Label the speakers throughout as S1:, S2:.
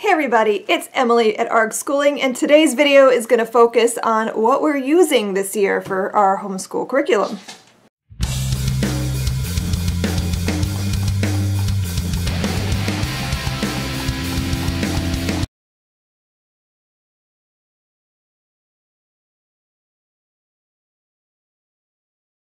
S1: Hey everybody, it's Emily at ARG Schooling, and today's video is going to focus on what we're using this year for our homeschool curriculum.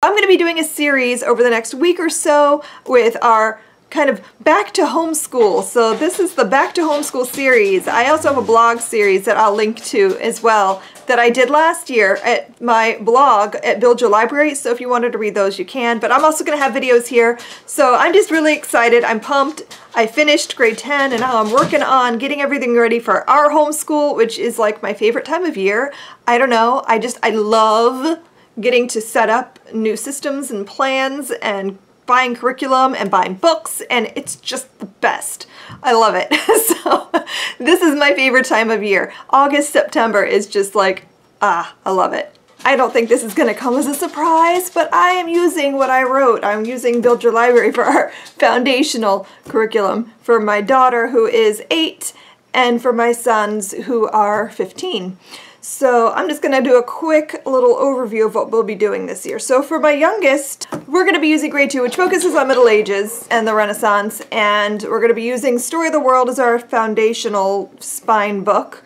S1: I'm going to be doing a series over the next week or so with our kind of back to homeschool. So this is the back to homeschool series. I also have a blog series that I'll link to as well that I did last year at my blog at Build Your Library. So if you wanted to read those, you can. But I'm also going to have videos here. So I'm just really excited. I'm pumped. I finished grade 10 and now I'm working on getting everything ready for our homeschool, which is like my favorite time of year. I don't know. I love getting to set up new systems and plans and buying curriculum and buying books, and it's just the best. I love it. So this is my favorite time of year. August, September is just like, I love it. I don't think this is going to come as a surprise, but I am using what I wrote. I'm using Build Your Library for our foundational curriculum for my daughter who is 8 and for my sons who are 15. So I'm just going to do a quick little overview of what we'll be doing this year. So for my youngest, we're going to be using grade 2, which focuses on Middle Ages and the Renaissance, and we're going to be using Story of the World as our foundational spine book,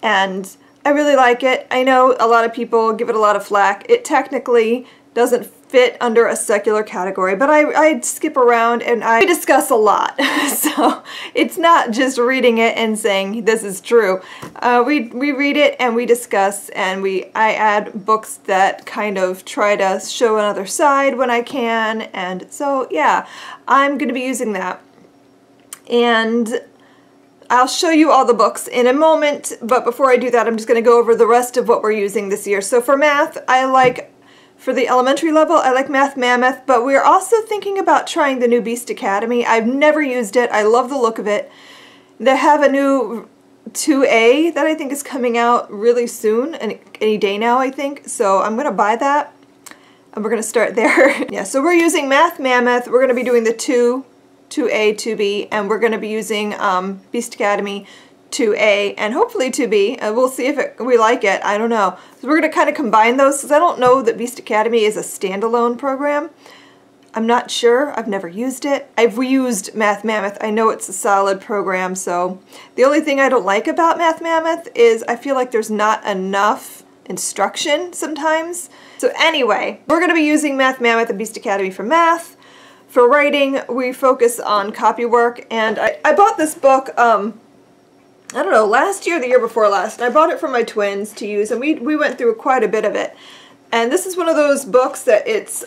S1: and I really like it. I know a lot of people give it a lot of flack. It technically doesn't fit under a secular category, but I skip around and I discuss a lot. So it's not just reading it and saying this is true. We read it and we discuss, and I add books that kind of try to show another side when I can, and so yeah, I'm going to be using that. And I'll show you all the books in a moment, but before I do that, I'm just going to go over the rest of what we're using this year. So for math, for the elementary level, I like Math Mammoth, but we're also thinking about trying the new Beast Academy. I've never used it. I love the look of it. They have a new 2A that I think is coming out really soon, any day now, I think. So I'm going to buy that, and we're going to start there. Yeah, so we're using Math Mammoth. We're going to be doing the 2A, 2B, and we're going to be using Beast Academy 2A and hopefully 2B. We'll see if we like it. I don't know. So we're going to kind of combine those because I don't know that Beast Academy is a standalone program. I'm not sure. I've never used it. I've used Math Mammoth. I know it's a solid program. So the only thing I don't like about Math Mammoth is I feel like there's not enough instruction sometimes. So anyway, we're going to be using Math Mammoth and Beast Academy for math. For writing, we focus on copywork, and I bought this book I don't know, last year, the year before last, and I bought it for my twins to use, and we went through quite a bit of it. And this is one of those books that it's,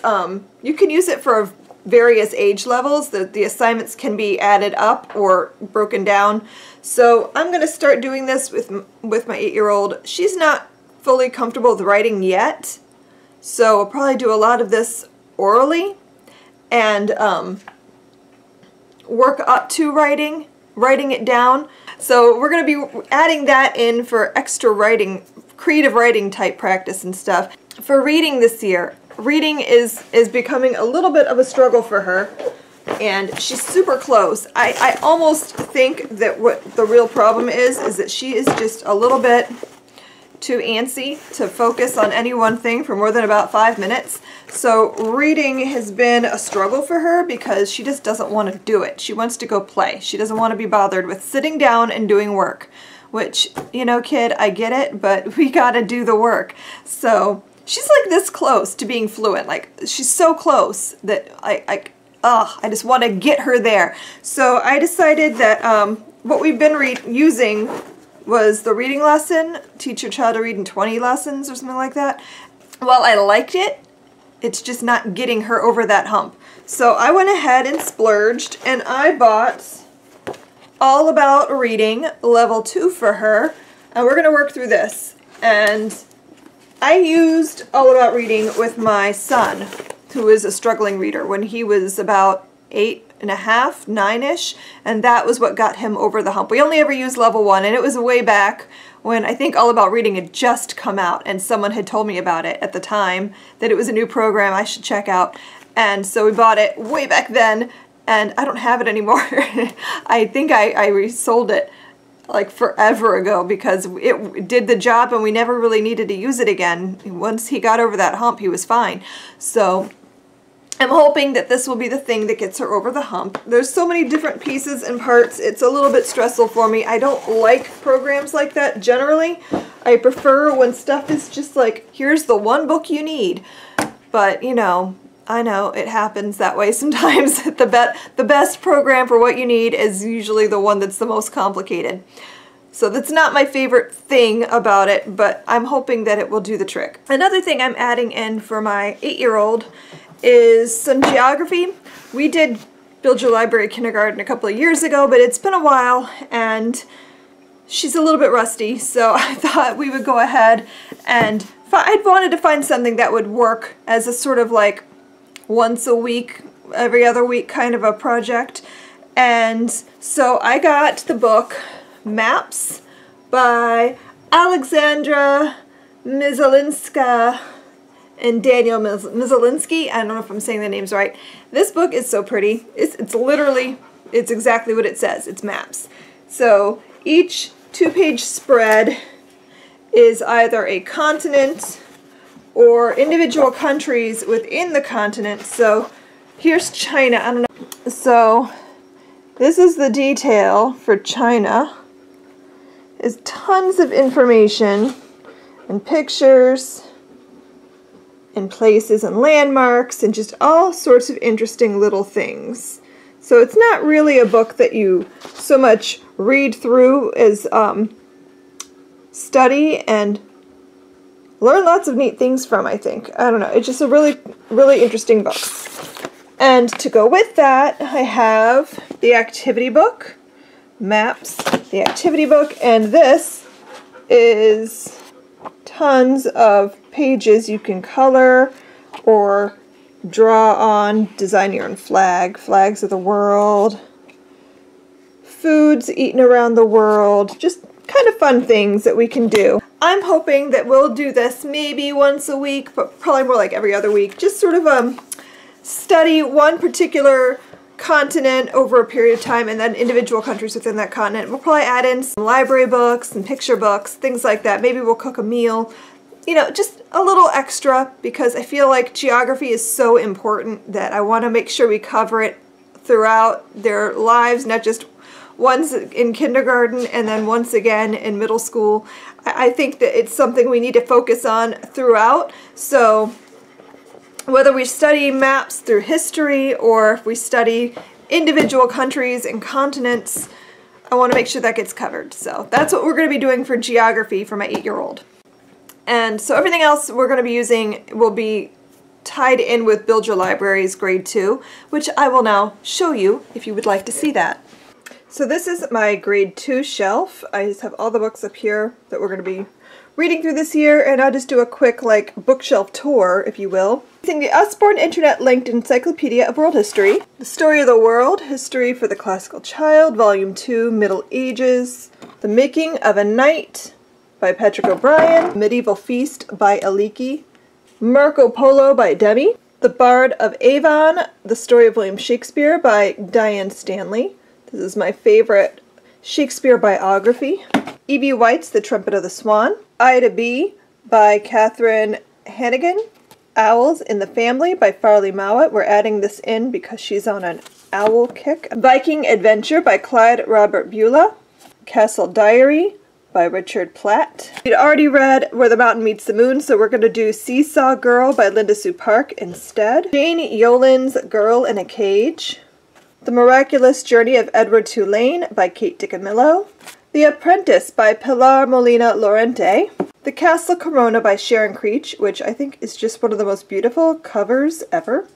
S1: you can use it for various age levels. The assignments can be added up or broken down. So I'm going to start doing this with my 8-year-old. She's not fully comfortable with writing yet, so we'll probably do a lot of this orally and work up to writing it down. So we're going to be adding that in for extra writing, creative writing type practice and stuff. For reading this year, reading is becoming a little bit of a struggle for her, and she's super close. I almost think that what the real problem is that she is just a little bit too antsy to focus on any one thing for more than about 5 minutes. So reading has been a struggle for her because she just doesn't want to do it. She wants to go play. She doesn't want to be bothered with sitting down and doing work, which, you know, kid, I get it, but we gotta do the work. So she's like this close to being fluent. Like, she's so close that I just want to get her there. So I decided that what we've been using was the reading lesson, teach your child to read in 20 lessons or something like that. Well, I liked it. It's just not getting her over that hump. So I went ahead and splurged, and I bought All About Reading Level 2 for her, and we're going to work through this. And I used All About Reading with my son, who is a struggling reader, when he was about 8.5, 9-ish, and that was what got him over the hump. We only ever used level 1, and it was way back when I think All About Reading had just come out, and someone had told me about it at the time, that it was a new program I should check out. And so we bought it way back then, and I don't have it anymore. I think I resold it like forever ago, because it did the job and we never really needed to use it again. Once he got over that hump, he was fine. So I'm hoping that this will be the thing that gets her over the hump. There's so many different pieces and parts. It's a little bit stressful for me. I don't like programs like that generally. I prefer when stuff is just like, here's the one book you need. But, you know, I know it happens that way sometimes. The best program for what you need is usually the one that's the most complicated. So that's not my favorite thing about it, but I'm hoping that it will do the trick. Another thing I'm adding in for my 8-year-old is some geography. We did Build Your Library Kindergarten a couple of years ago, but it's been a while and she's a little bit rusty, so I thought we would go ahead and I wanted to find something that would work as a sort of like once a week, every other week kind of a project. And so I got the book Maps by Alexandra Mizalinska and Daniel Mizalinsky. I don't know if I'm saying the names right. This book is so pretty. It's literally, it's exactly what it says. It's maps. So each 2-page spread is either a continent or individual countries within the continent. So here's China. I don't know. So this is the detail for China. Is tons of information and pictures and places and landmarks and just all sorts of interesting little things. So it's not really a book that you so much read through as study and learn lots of neat things from, I think. I don't know. It's just a really, really interesting book. And to go with that, I have the activity book, Maps, the activity book, and this is tons of pages you can color or draw on, design your own flag, flags of the world, foods eaten around the world, just kind of fun things that we can do. I'm hoping that we'll do this maybe once a week, but probably more like every other week. Just sort of study one particular continent over a period of time and then individual countries within that continent. We'll probably add in some library books and picture books, things like that. Maybe we'll cook a meal. You know, just a little extra, because I feel like geography is so important that I want to make sure we cover it throughout their lives, not just once in kindergarten and then once again in middle school. I think that it's something we need to focus on throughout. So whether we study maps through history or if we study individual countries and continents, I want to make sure that gets covered. So that's what we're going to be doing for geography for my 8-year-old. And so everything else we're going to be using will be tied in with Build Your Libraries Grade 2, which I will now show you if you would like to see that. So this is my Grade 2 shelf. I just have all the books up here that we're going to be reading through this year, and I'll just do a quick like bookshelf tour, if you will. Using the Usborne Internet Linked Encyclopedia of World History, The Story of the World, History for the Classical Child, Volume 2, Middle Ages, The Making of a Knight by Patrick O'Brien, Medieval Feast by Aliki, Marco Polo by Demi, The Bard of Avon, The Story of William Shakespeare by Diane Stanley. This is my favorite Shakespeare biography. E.B. White's The Trumpet of the Swan, Ida B. by Catherine Hannigan, Owls in the Family by Farley Mowat. We're adding this in because she's on an owl kick. Viking Adventure by Clyde Robert Beulah, Castle Diary by Richard Platt. We'd already read Where the Mountain Meets the Moon, so we're going to do Seesaw Girl by Linda Sue Park instead. Jane Yolen's Girl in a Cage. The Miraculous Journey of Edward Tulane by Kate DiCamillo. The Apprentice by Pilar Molina Lorente. The Castle Corona by Sharon Creech, which I think is just one of the most beautiful covers ever.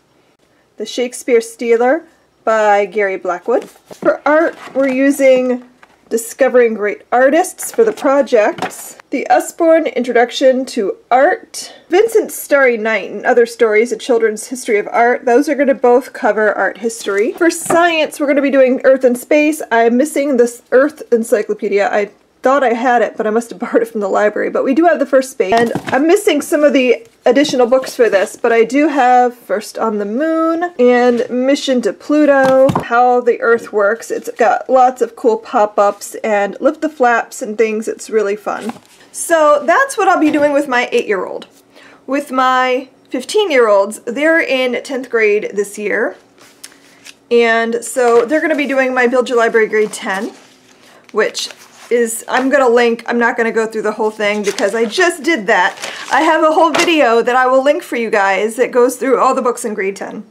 S1: The Shakespeare Stealer by Gary Blackwood. For art, we're using Discovering Great Artists for the projects. The Usborne Introduction to Art. Vincent's Starry Night and Other Stories, A Children's History of Art. Those are going to both cover art history. For science, we're going to be doing Earth and Space. I'm missing this Earth Encyclopedia. I thought I had it, but I must have borrowed it from the library. But we do have the first page, and I'm missing some of the additional books for this, but I do have First on the Moon and Mission to Pluto, How the Earth Works. It's got lots of cool pop-ups and lift the flaps and things. It's really fun. So that's what I'll be doing with my 8-year-old. With my 15-year-olds, they're in 10th grade this year, and so they're going to be doing my Build Your Library Grade 10, which is, I'm going to link. I'm not going to go through the whole thing because I just did that. I have a whole video that I will link for you guys that goes through all the books in grade 10.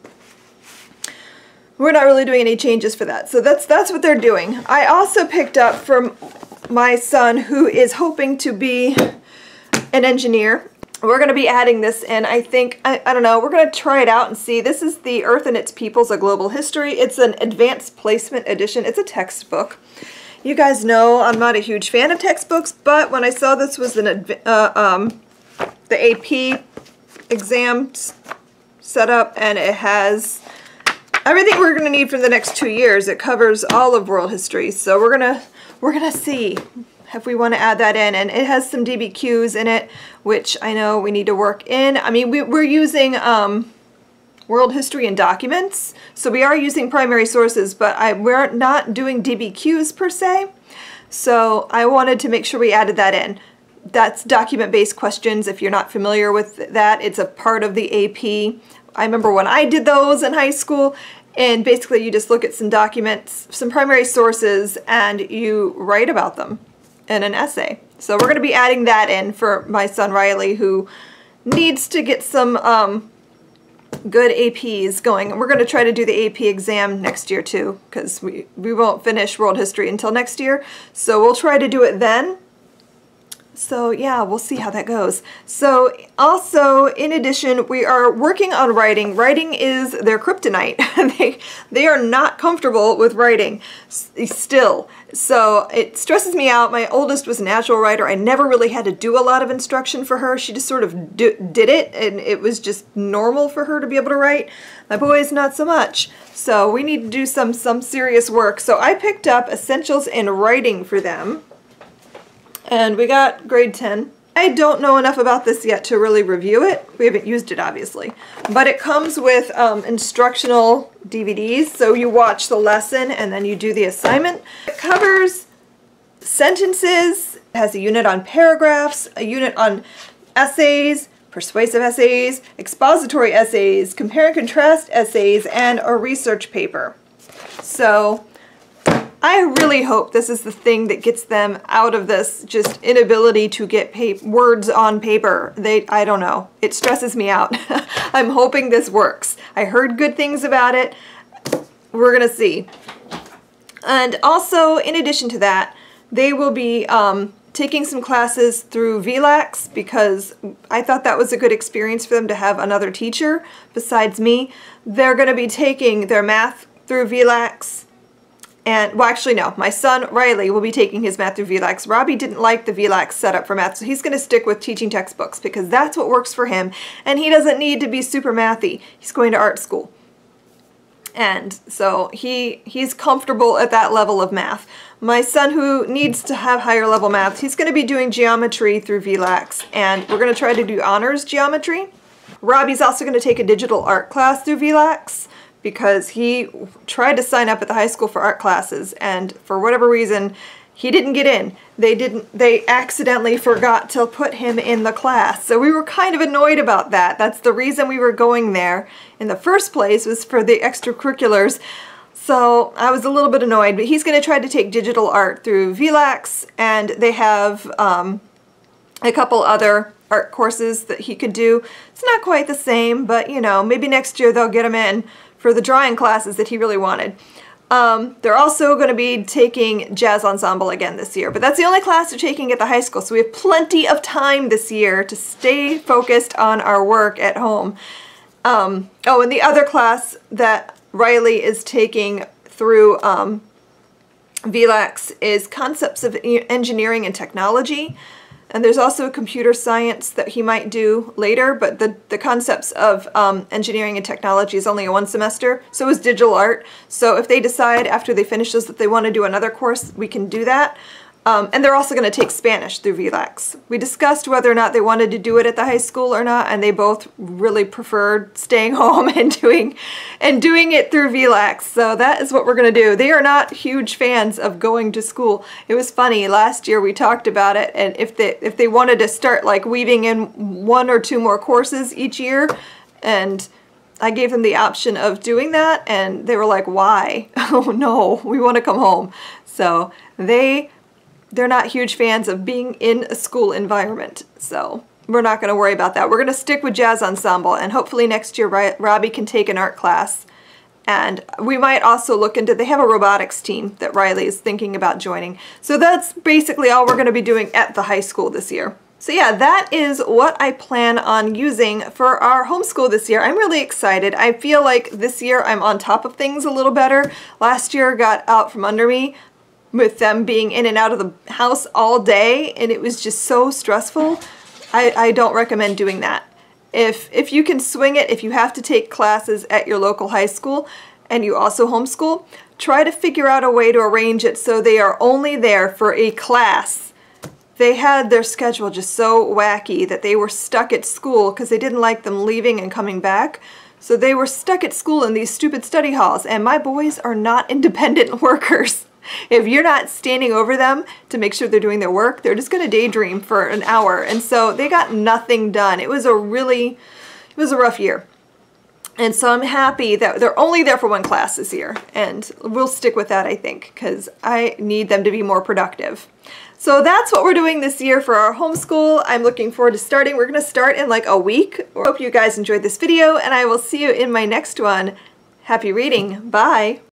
S1: We're not really doing any changes for that, so that's what they're doing. I also picked up from my son, who is hoping to be an engineer. We're going to be adding this in. I think, I don't know, we're going to try it out and see. This is The Earth and Its Peoples, A Global History. It's an advanced placement edition. It's a textbook. You guys know I'm not a huge fan of textbooks, but when I saw this was the AP exam setup, and it has everything we're going to need for the next 2 years. It covers all of world history, so we're gonna see if we want to add that in, and it has some DBQs in it, which I know we need to work in. I mean, we're using world history and documents, so we are using primary sources, but we're not doing DBQs per se, so I wanted to make sure we added that in. That's document-based questions. If you're not familiar with that, it's a part of the AP. I remember when I did those in high school, and basically you just look at some documents, some primary sources, and you write about them in an essay. So we're going to be adding that in for my son Riley, who needs to get some good APs going. And we're going to try to do the AP exam next year too, because we won't finish world history until next year. So we'll try to do it then. So yeah, we'll see how that goes. So also, in addition, we are working on writing. Writing is their kryptonite. they are not comfortable with writing still. So it stresses me out. My oldest was a natural writer. I never really had to do a lot of instruction for her. She just sort of did it, and it was just normal for her to be able to write. My boys, not so much. So we need to do some serious work. So I picked up Essentials in Writing for them. And we got grade 10. I don't know enough about this yet to really review it. We haven't used it, obviously. But it comes with instructional DVDs, so you watch the lesson and then you do the assignment. It covers sentences, it has a unit on paragraphs, a unit on essays, persuasive essays, expository essays, compare and contrast essays, and a research paper. So I really hope this is the thing that gets them out of this just inability to get words on paper. I don't know. It stresses me out. I'm hoping this works. I heard good things about it. We're going to see. And also, in addition to that, they will be taking some classes through VLAX, because I thought that was a good experience for them to have another teacher besides me. They're going to be taking their math through VLAX. And, well, actually, no. My son, Riley, will be taking his math through VLAX. Robbie didn't like the VLAX setup for math, so he's going to stick with teaching textbooks because that's what works for him. And he doesn't need to be super mathy. He's going to art school. And so he's comfortable at that level of math. My son, who needs to have higher level math, he's going to be doing geometry through VLAX. And we're going to try to do honors geometry. Robbie's also going to take a digital art class through VLAX, because he tried to sign up at the high school for art classes, and for whatever reason, he didn't get in. They accidentally forgot to put him in the class. So we were kind of annoyed about that. That's the reason we were going there in the first place, was for the extracurriculars. So I was a little bit annoyed, but he's going to try to take digital art through VLAX, and they have a couple other art courses that he could do. It's not quite the same, but you know, maybe next year they'll get him in for the drawing classes that he really wanted. They're also going to be taking jazz ensemble again this year, but that's the only class they're taking at the high school, so we have plenty of time this year to stay focused on our work at home. Oh, and the other class that Riley is taking through VLAX is Concepts of Engineering and Technology. And there's also computer science that he might do later, but the concepts of engineering and technology is only a 1 semester. So is digital art. So if they decide after they finish this that they want to do another course, we can do that. And they're also going to take Spanish through VLAX. We discussed whether or not they wanted to do it at the high school or not, and they both really preferred staying home and doing it through VLAX. So that is what we're going to do. They are not huge fans of going to school. It was funny, last year we talked about it, and if they wanted to start like weaving in 1 or 2 more courses each year, and I gave them the option of doing that, and they were like, why? Oh no, we want to come home. So they're not huge fans of being in a school environment, so we're not going to worry about that. We're going to stick with jazz ensemble, and hopefully next year Robbie can take an art class. And we might also look into, they have a robotics team that Riley is thinking about joining. So that's basically all we're going to be doing at the high school this year. So yeah, that is what I plan on using for our homeschool this year. I'm really excited. I feel like this year I'm on top of things a little better. Last year got out from under me with them being in and out of the house all day, and it was just so stressful. I don't recommend doing that. If you can swing it, if you have to take classes at your local high school and you also homeschool, try to figure out a way to arrange it so they are only there for a class. They had their schedule just so wacky that they were stuck at school because they didn't like them leaving and coming back. So they were stuck at school in these stupid study halls, and my boys are not independent workers. If you're not standing over them to make sure they're doing their work, they're just going to daydream for an hour. And so they got nothing done. It was a rough year. And so I'm happy that they're only there for 1 class this year. And we'll stick with that, I think, because I need them to be more productive. So that's what we're doing this year for our homeschool. I'm looking forward to starting. We're going to start in like a week. I hope you guys enjoyed this video, and I will see you in my next one. Happy reading. Bye.